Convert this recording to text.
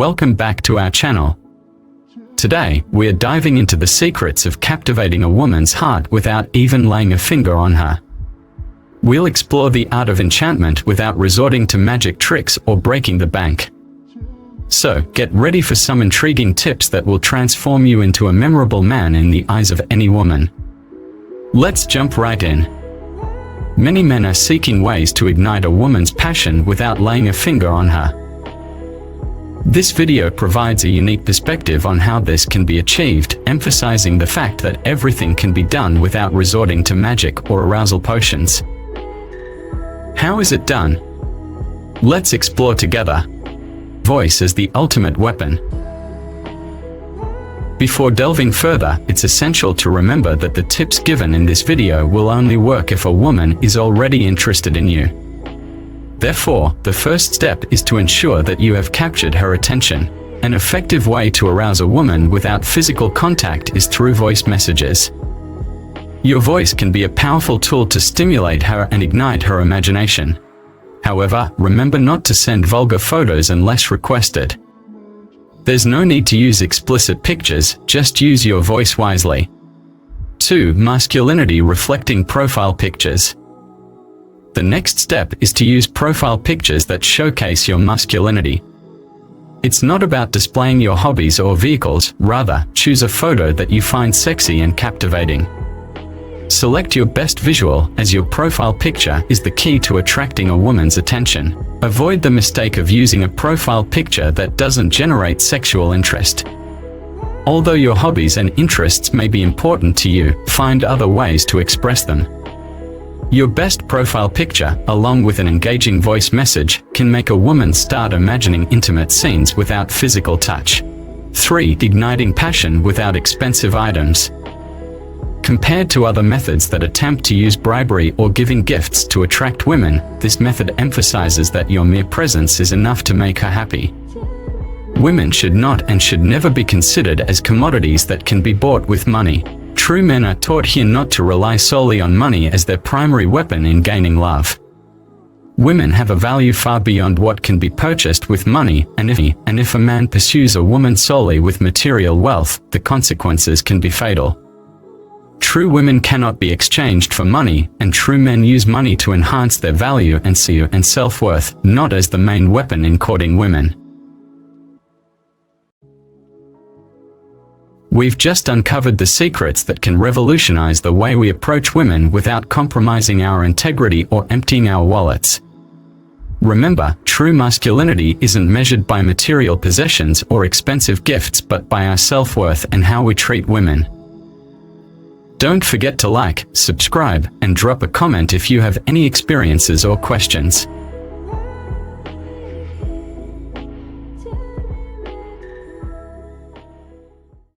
welcome back to our channel. Today, we are diving into the secrets of captivating a woman's heart without even laying a finger on her. We'll explore the art of enchantment without resorting to magic tricks or breaking the bank. So, get ready for some intriguing tips that will transform you into a memorable man in the eyes of any woman. Let's jump right in. Many men are seeking ways to ignite a woman's passion without laying a finger on her. This video provides a unique perspective on how this can be achieved, emphasizing the fact that everything can be done without resorting to magic or arousal potions. How is it done? Let's explore together. Voice as the ultimate weapon. Before delving further, it's essential to remember that the tips given in this video will only work if a woman is already interested in you. Therefore, the first step is to ensure that you have captured her attention. An effective way to arouse a woman without physical contact is through voice messages. Your voice can be a powerful tool to stimulate her and ignite her imagination. However, remember not to send vulgar photos unless requested. There's no need to use explicit pictures, just use your voice wisely. 2. Masculinity reflecting profile pictures. The next step is to use profile pictures that showcase your masculinity. It's not about displaying your hobbies or vehicles, rather, choose a photo that you find sexy and captivating. Select your best visual, as your profile picture is the key to attracting a woman's attention. Avoid the mistake of using a profile picture that doesn't generate sexual interest. Although your hobbies and interests may be important to you, find other ways to express them. Your best profile picture, along with an engaging voice message, can make a woman start imagining intimate scenes without physical touch. 3. Igniting passion without expensive items. Compared to other methods that attempt to use bribery or giving gifts to attract women, this method emphasizes that your mere presence is enough to make her happy. Women should not and should never be considered as commodities that can be bought with money. True men are taught here not to rely solely on money as their primary weapon in gaining love. Women have a value far beyond what can be purchased with money, and if a man pursues a woman solely with material wealth, the consequences can be fatal. True women cannot be exchanged for money, and true men use money to enhance their value and self-worth, not as the main weapon in courting women. We've just uncovered the secrets that can revolutionize the way we approach women without compromising our integrity or emptying our wallets. Remember, true masculinity isn't measured by material possessions or expensive gifts but by our self-worth and how we treat women. Don't forget to like, subscribe, and drop a comment if you have any experiences or questions.